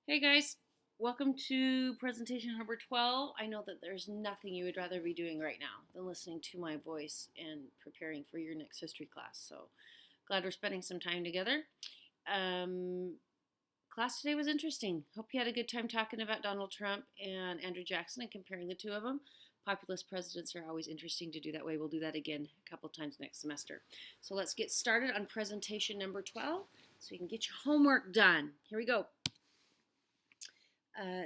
Hey guys, welcome to presentation number 12. I know that there's nothing you would rather be doing right now than listening to my voice and preparing for your next history class. So glad we're spending some time together. Um, Class today was interesting. Hope you had a good time talking about Donald Trump and Andrew Jackson and comparing the two of them. Populist presidents are always interesting to do that way. We'll do that again a couple times next semester. So let's get started on presentation number 12 so you can get your homework done. Here we go.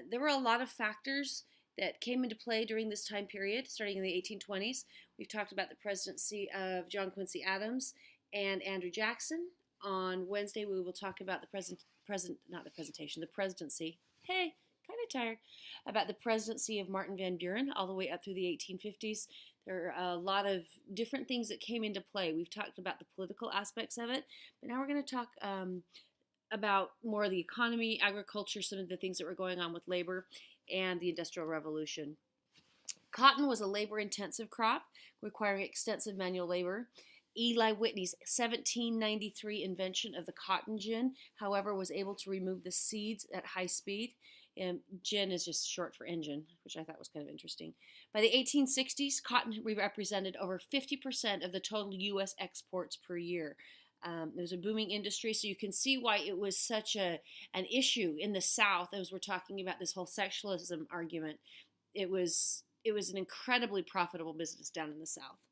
There were a lot of factors that came into play during this time period, starting in the 1820s. We've talked about the presidency of John Quincy Adams and Andrew Jackson. On Wednesday, we will talk about the presidency. Hey, kind of tired. About the presidency of Martin Van Buren all the way up through the 1850s. There are a lot of different things that came into play. We've talked about the political aspects of it, but now we're going to talk about more of the economy, agriculture, some of the things that were going on with labor, and the Industrial Revolution. Cotton was a labor-intensive crop, requiring extensive manual labor. Eli Whitney's 1793 invention of the cotton gin, however, was able to remove the seeds at high speed. And gin is just short for engine, which I thought was kind of interesting. By the 1860s, cotton represented over 50% of the total U.S. exports per year. It was a booming industry, so you can see why it was such an issue in the South. As we're talking about this whole sexualism argument, it was an incredibly profitable business down in the South.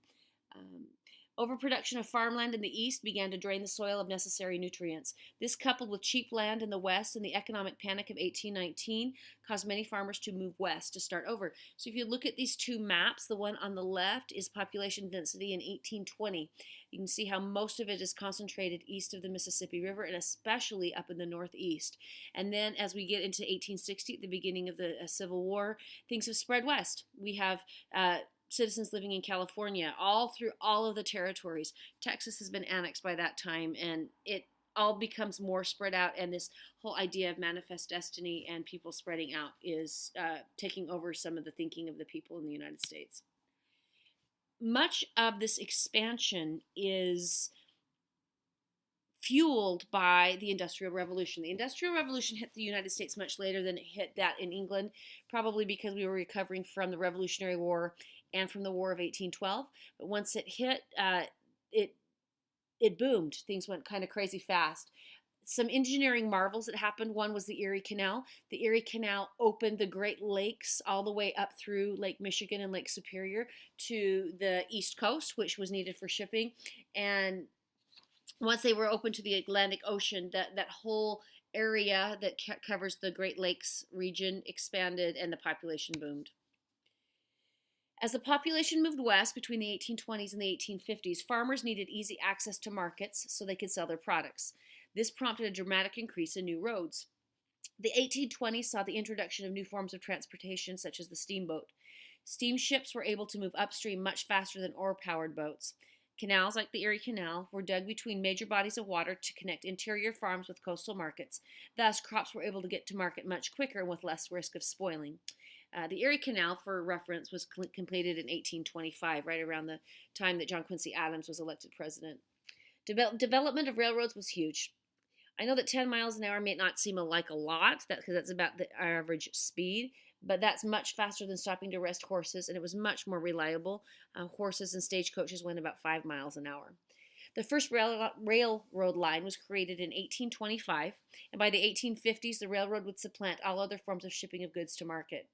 Overproduction of farmland in the East began to drain the soil of necessary nutrients. This, coupled with cheap land in the West and the economic panic of 1819, caused many farmers to move west to start over. So if you look at these two maps, the one on the left is population density in 1820. You can see how most of it is concentrated east of the Mississippi River and especially up in the Northeast. And then as we get into 1860, at the beginning of the Civil War, things have spread west. We have citizens living in California, all through all of the territories. Texas has been annexed by that time, and it all becomes more spread out, and this whole idea of manifest destiny and people spreading out is taking over some of the thinking of the people in the United States. Much of this expansion is fueled by the Industrial Revolution. The Industrial Revolution hit the United States much later than it hit that in England, probably because we were recovering from the Revolutionary War and from the War of 1812. But once it hit, it boomed. Things went kind of crazy fast. Some engineering marvels that happened. One was the Erie Canal. The Erie Canal opened the Great Lakes all the way up through Lake Michigan and Lake Superior to the East Coast, which was needed for shipping. And once they were open to the Atlantic Ocean, that whole area that covers the Great Lakes region expanded and the population boomed. As the population moved west between the 1820s and the 1850s, farmers needed easy access to markets so they could sell their products. This prompted a dramatic increase in new roads. The 1820s saw the introduction of new forms of transportation, such as the steamboat. Steamships were able to move upstream much faster than oar-powered boats. Canals, like the Erie Canal, were dug between major bodies of water to connect interior farms with coastal markets. Thus, crops were able to get to market much quicker and with less risk of spoiling. The Erie Canal, for reference, was completed in 1825, right around the time that John Quincy Adams was elected president. Development of railroads was huge. I know that 10 miles an hour may not seem like a lot, because that's about the average speed, but that's much faster than stopping to rest horses, and it was much more reliable. Horses and stagecoaches went about 5 miles an hour. The first railroad line was created in 1825, and by the 1850s, the railroad would supplant all other forms of shipping of goods to market.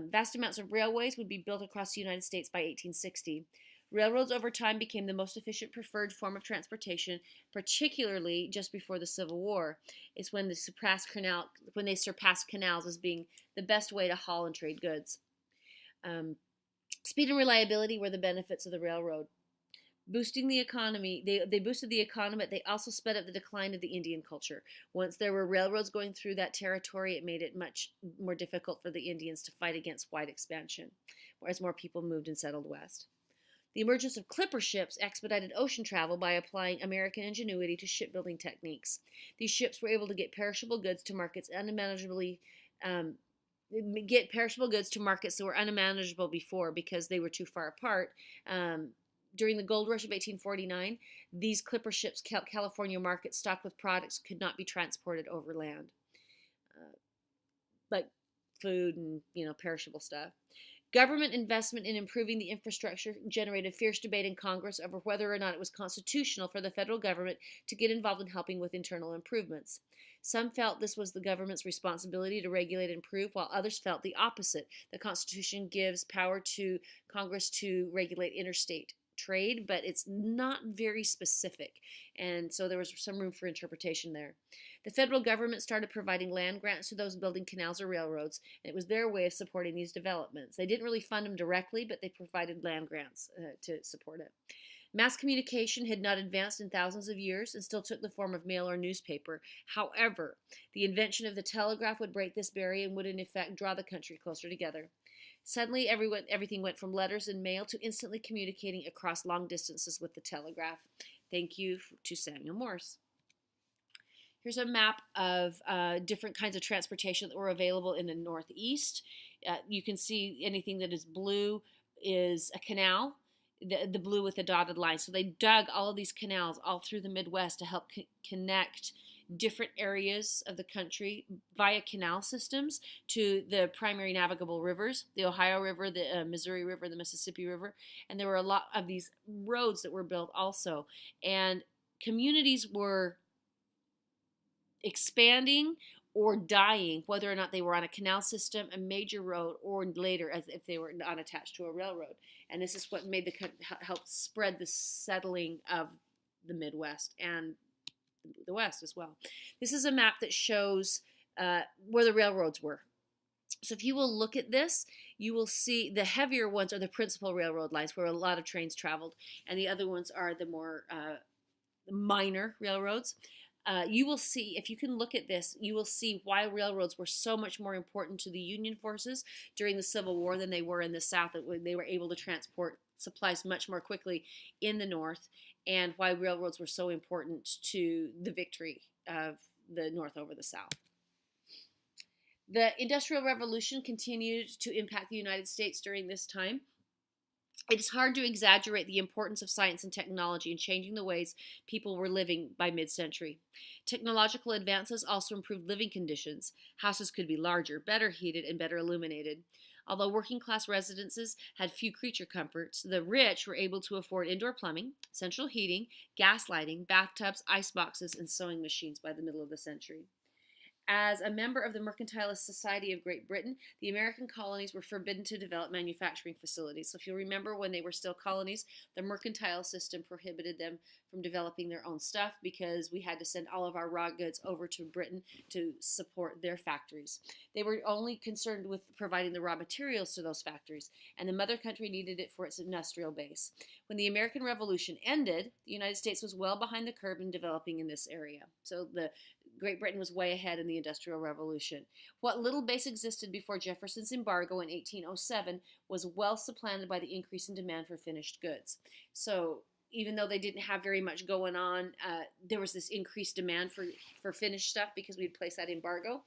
Vast amounts of railways would be built across the United States by 1860. Railroads over time became the most efficient preferred form of transportation, particularly just before the Civil War. It's when they surpassed canals as being the best way to haul and trade goods. Speed and reliability were the benefits of the railroad. Boosting the economy, they boosted the economy, but they also sped up the decline of the Indian culture. Once there were railroads going through that territory, it made it much more difficult for the Indians to fight against white expansion, as more people moved and settled west. The emergence of clipper ships expedited ocean travel by applying American ingenuity to shipbuilding techniques. These ships were able to get perishable goods to markets that were unmanageable before because they were too far apart. During the gold rush of 1849, these clipper ships kept California markets stocked with products that could not be transported overland. like food and perishable stuff. Government investment in improving the infrastructure generated fierce debate in Congress over whether or not it was constitutional for the federal government to get involved in helping with internal improvements. Some felt this was the government's responsibility to regulate and improve, while others felt the opposite. The Constitution gives power to Congress to regulate interstate trade, but it's not very specific. And so there was some room for interpretation there. The federal government started providing land grants to those building canals or railroads, and it was their way of supporting these developments. They didn't really fund them directly, but they provided land grants to support it. Mass communication had not advanced in thousands of years and still took the form of mail or newspaper. However, the invention of the telegraph would break this barrier and would in effect draw the country closer together. Suddenly, everything went from letters and mail to instantly communicating across long distances with the telegraph. Thank you to Samuel Morse. Here's a map of different kinds of transportation that were available in the Northeast. You can see anything that is blue is a canal, the blue with the dotted line. So they dug all of these canals all through the Midwest to help connect different areas of the country via canal systems to the primary navigable rivers, the Ohio River, the Missouri River, the Mississippi River. And there were a lot of these roads that were built also. And communities were expanding or dying, whether or not they were on a canal system, a major road, or later as if they were not attached to a railroad. And this is what made helped spread the settling of the Midwest and the West as well. This is a map that shows where the railroads were. So if you will look at this, you will see the heavier ones are the principal railroad lines where a lot of trains traveled, and the other ones are the more minor railroads. You will see, if you can look at this, you will see why railroads were so much more important to the Union forces during the Civil War than they were in the South. They were able to transport supplies much more quickly in the North, and why railroads were so important to the victory of the North over the South. The Industrial Revolution continued to impact the United States during this time. It is hard to exaggerate the importance of science and technology in changing the ways people were living by mid-century. Technological advances also improved living conditions. Houses could be larger, better heated, and better illuminated. Although working-class residences had few creature comforts, the rich were able to afford indoor plumbing, central heating, gas lighting, bathtubs, ice boxes, and sewing machines by the middle of the century. As a member of the Mercantilist Society of Great Britain, the American colonies were forbidden to develop manufacturing facilities. So if you remember when they were still colonies, the mercantile system prohibited them from developing their own stuff because we had to send all of our raw goods over to Britain to support their factories. They were only concerned with providing the raw materials to those factories, and the mother country needed it for its industrial base. When the American Revolution ended, the United States was well behind the curve in developing in this area. So Great Britain was way ahead in the Industrial Revolution. What little base existed before Jefferson's embargo in 1807 was well supplanted by the increase in demand for finished goods. So even though they didn't have very much going on, there was this increased demand for finished stuff because we'd placed that embargo.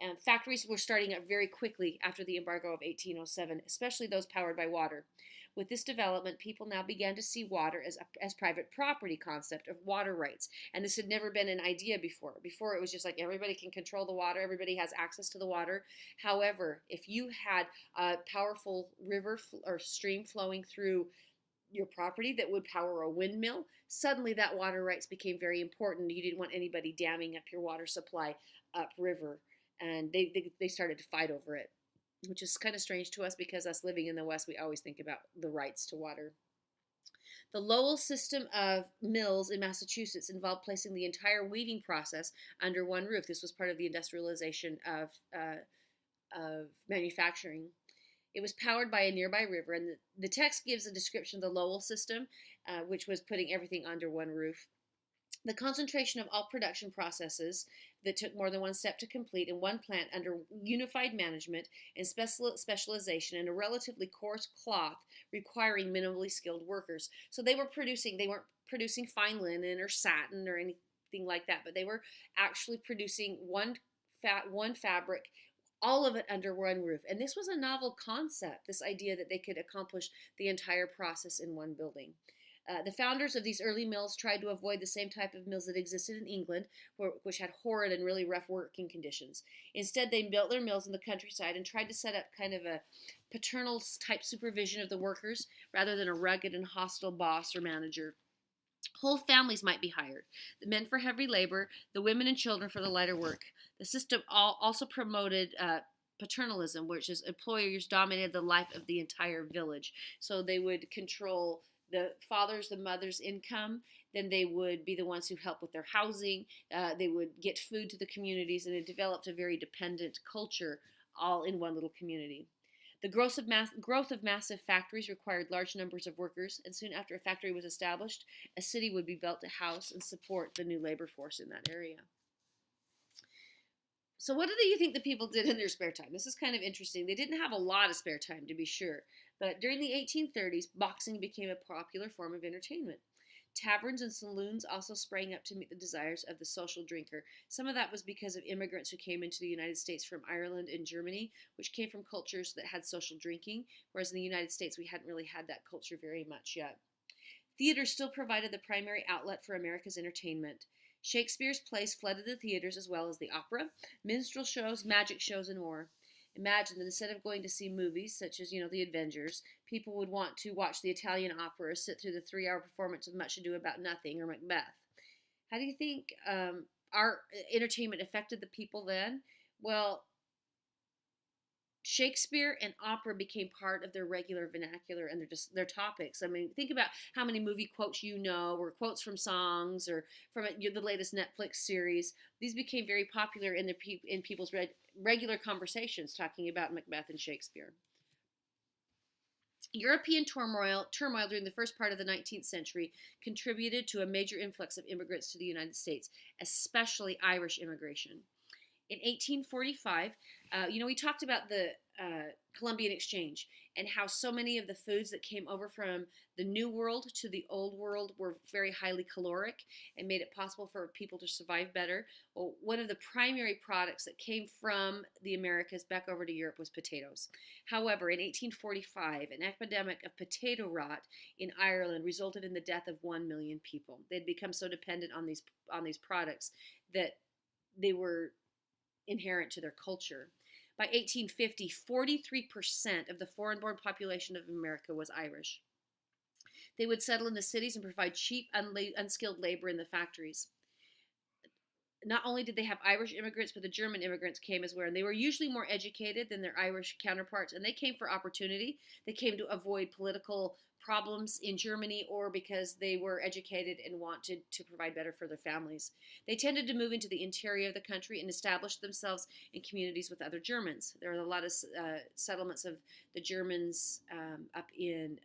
And factories were starting up very quickly after the embargo of 1807, especially those powered by water. With this development, people now began to see water as private property concept of water rights. And this had never been an idea before. Before, it was just like everybody can control the water. Everybody has access to the water. However, if you had a powerful river or stream flowing through your property that would power a windmill, suddenly that water rights became very important. You didn't want anybody damming up your water supply upriver. And they started to fight over it, which is kind of strange to us because us living in the West, we always think about the rights to water. The Lowell system of mills in Massachusetts involved placing the entire weaving process under one roof. This was part of the industrialization of manufacturing. It was powered by a nearby river, and the text gives a description of the Lowell system, which was putting everything under one roof. The concentration of all production processes that took more than one step to complete in one plant under unified management and specialization and a relatively coarse cloth requiring minimally skilled workers. So they weren't producing fine linen or satin or anything like that, but they were actually producing one fabric, all of it under one roof. And this was a novel concept, this idea that they could accomplish the entire process in one building. The founders of these early mills tried to avoid the same type of mills that existed in England, which had horrid and really rough working conditions. Instead, they built their mills in the countryside and tried to set up kind of a paternal type supervision of the workers rather than a rugged and hostile boss or manager. Whole families might be hired, the men for heavy labor, the women and children for the lighter work. The system also promoted paternalism, which is employers dominated the life of the entire village. So they would control the father's, the mother's income. Then they would be the ones who help with their housing. They would get food to the communities, and it developed a very dependent culture all in one little community. The growth of massive factories required large numbers of workers, and soon after a factory was established, a city would be built to house and support the new labor force in that area. So what do you think the people did in their spare time? This is kind of interesting. They didn't have a lot of spare time, to be sure, but during the 1830s, boxing became a popular form of entertainment. Taverns and saloons also sprang up to meet the desires of the social drinker. Some of that was because of immigrants who came into the United States from Ireland and Germany, which came from cultures that had social drinking, whereas in the United States we hadn't really had that culture very much yet. Theater still provided the primary outlet for America's entertainment. Shakespeare's plays flooded the theaters as well as the opera, minstrel shows, magic shows, and more. Imagine that instead of going to see movies such as, the Avengers, people would want to watch the Italian opera or sit through the 3-hour performance of Much Ado About Nothing or Macbeth. How do you think our entertainment affected the people then? Well, Shakespeare and opera became part of their regular vernacular and their topics. I mean, think about how many movie quotes or quotes from songs or from the latest Netflix series. These became very popular in people's regular conversations, talking about Macbeth and Shakespeare. European turmoil during the first part of the 19th century contributed to a major influx of immigrants to the United States, especially Irish immigration. In 1845, we talked about the Columbian Exchange and how so many of the foods that came over from the New World to the Old World were very highly caloric and made it possible for people to survive better. Well, one of the primary products that came from the Americas back over to Europe was potatoes. However, in 1845, an epidemic of potato rot in Ireland resulted in the death of 1 million people. They'd become so dependent on these products that they were inherent to their culture. By 1850, 43% of the foreign-born population of America was Irish. They would settle in the cities and provide cheap, unskilled labor in the factories. Not only did they have Irish immigrants, but the German immigrants came as well. And they were usually more educated than their Irish counterparts, and they came for opportunity. They came to avoid political problems in Germany or because they were educated and wanted to provide better for their families. They tended to move into the interior of the country and establish themselves in communities with other Germans. There were a lot of settlements of the Germans up in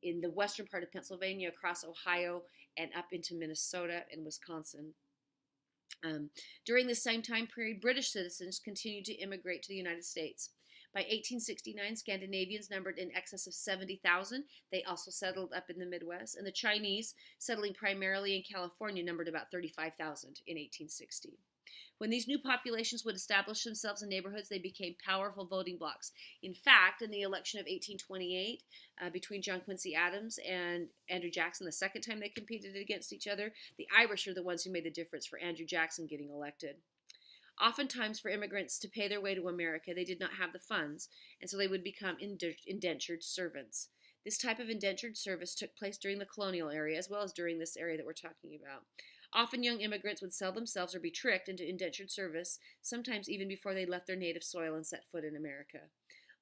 the western part of Pennsylvania, across Ohio, and up into Minnesota and Wisconsin. During this same time period, British citizens continued to immigrate to the United States. By 1869, Scandinavians numbered in excess of 70,000. They also settled up in the Midwest, and the Chinese, settling primarily in California, numbered about 35,000 in 1860. When these new populations would establish themselves in neighborhoods, they became powerful voting blocs. In fact, in the election of 1828, between John Quincy Adams and Andrew Jackson, the second time they competed against each other, the Irish are the ones who made the difference for Andrew Jackson getting elected. Oftentimes, for immigrants to pay their way to America, they did not have the funds, and so they would become indentured servants. This type of indentured service took place during the colonial area as well as during this area that we're talking about. Often young immigrants would sell themselves or be tricked into indentured service, sometimes even before they left their native soil and set foot in America.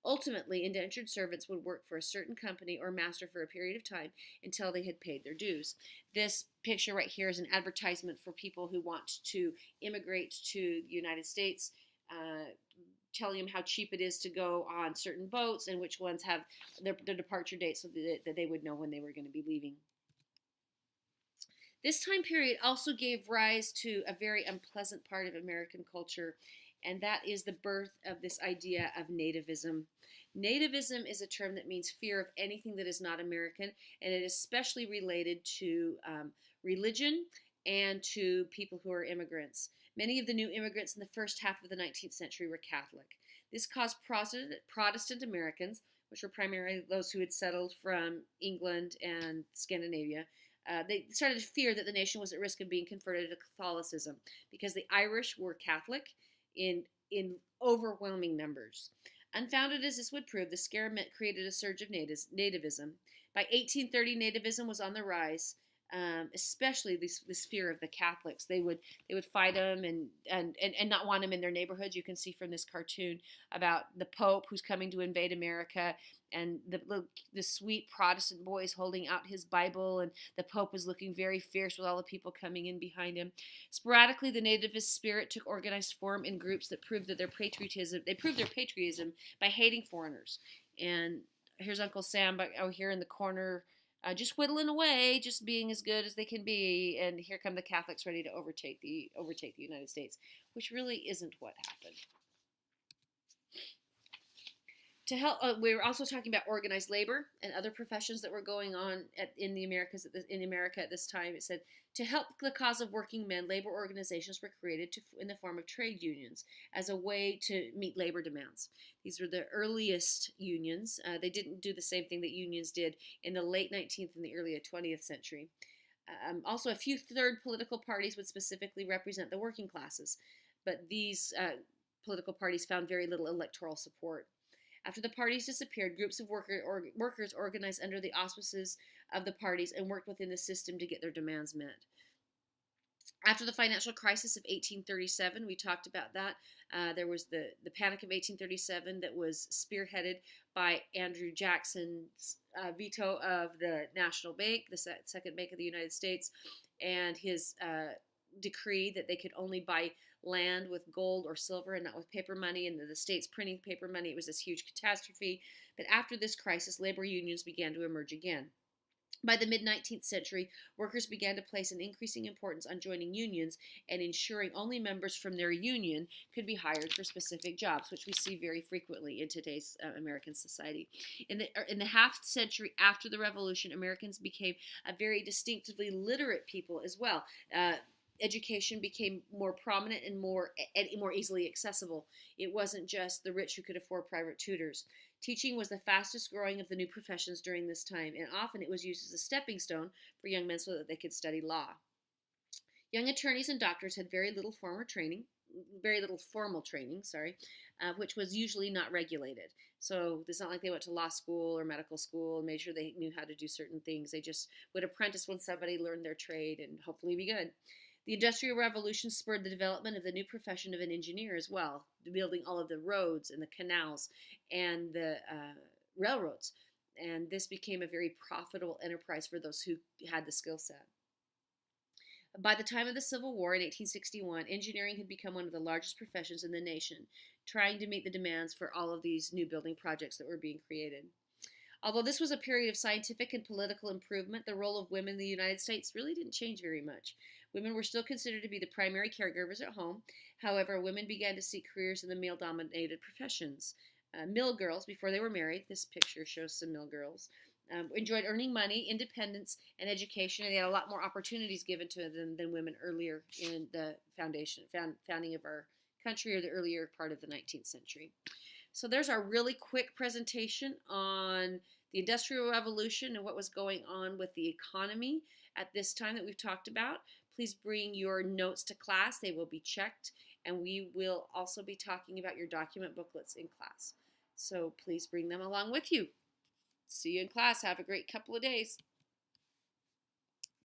Ultimately, indentured servants would work for a certain company or master for a period of time until they had paid their dues. This picture right here is an advertisement for people who want to immigrate to the United States, telling them how cheap it is to go on certain boats and which ones have their departure dates so that they would know when they were going to be leaving. This time period also gave rise to a very unpleasant part of American culture, and that is the birth of this idea of nativism. Nativism is a term that means fear of anything that is not American, and it is especially related to religion and to people who are immigrants. Many of the new immigrants in the first half of the 19th century were Catholic. This caused Protestant Americans, which were primarily those who had settled from England and Scandinavia. They started to fear that the nation was at risk of being converted to Catholicism because the Irish were Catholic in overwhelming numbers. Unfounded as this would prove, the scare created a surge of nativism. By 1830, nativism was on the rise, especially this fear of the Catholics. They would fight them and not want them in their neighborhoods. You can see from this cartoon about the Pope who's coming to invade America, and the sweet Protestant boy is holding out his Bible, and the Pope is looking very fierce with all the people coming in behind him. Sporadically, the nativist spirit took organized form in groups that proved that their patriotism. They proved their patriotism by hating foreigners. And here's Uncle Sam out here in the corner, just whittling away, just being as good as they can be. And here come the Catholics ready to overtake the United States, which really isn't what happened. To help, we were also talking about organized labor and other professions that were going on in America at this time. It said, to help the cause of working men, labor organizations were created in the form of trade unions as a way to meet labor demands. These were the earliest unions. They didn't do the same thing that unions did in the late 19th and the early 20th century. Also, a few third political parties would specifically represent the working classes, but these political parties found very little electoral support. After the parties disappeared, groups of workers organized under the auspices of the parties and worked within the system to get their demands met. After the financial crisis of 1837, we talked about that. There was the Panic of 1837 that was spearheaded by Andrew Jackson's veto of the National Bank, the second bank of the United States, and his decree that they could only buy land with gold or silver and not with paper money, and the states printing paper money. It was this huge catastrophe. But after this crisis, labor unions began to emerge again. By the mid-19th century, workers began to place an increasing importance on joining unions and ensuring only members from their union could be hired for specific jobs, which we see very frequently in today's American society. In the half century after the Revolution, Americans became a very distinctively literate people as well. Education became more prominent and more easily accessible. It wasn't just the rich who could afford private tutors. Teaching was the fastest growing of the new professions during this time, and often it was used as a stepping stone for young men so that they could study law. Young attorneys and doctors had very little formal training, which was usually not regulated. So it's not like they went to law school or medical school and made sure they knew how to do certain things. They just would apprentice when somebody learned their trade and hopefully be good. The Industrial Revolution spurred the development of the new profession of an engineer as well, building all of the roads and the canals and the railroads. And this became a very profitable enterprise for those who had the skill set. By the time of the Civil War in 1861, engineering had become one of the largest professions in the nation, trying to meet the demands for all of these new building projects that were being created. Although this was a period of scientific and political improvement, the role of women in the United States really didn't change very much. Women were still considered to be the primary caregivers at home. However, women began to seek careers in the male-dominated professions. Mill girls, before they were married, this picture shows some mill girls, enjoyed earning money, independence, and education, and they had a lot more opportunities given to them than women earlier in the founding of our country, or the earlier part of the 19th century. So there's our really quick presentation on the Industrial Revolution and what was going on with the economy at this time that we've talked about. Please bring your notes to class. They will be checked, and we will also be talking about your document booklets in class. So please bring them along with you. See you in class. Have a great couple of days.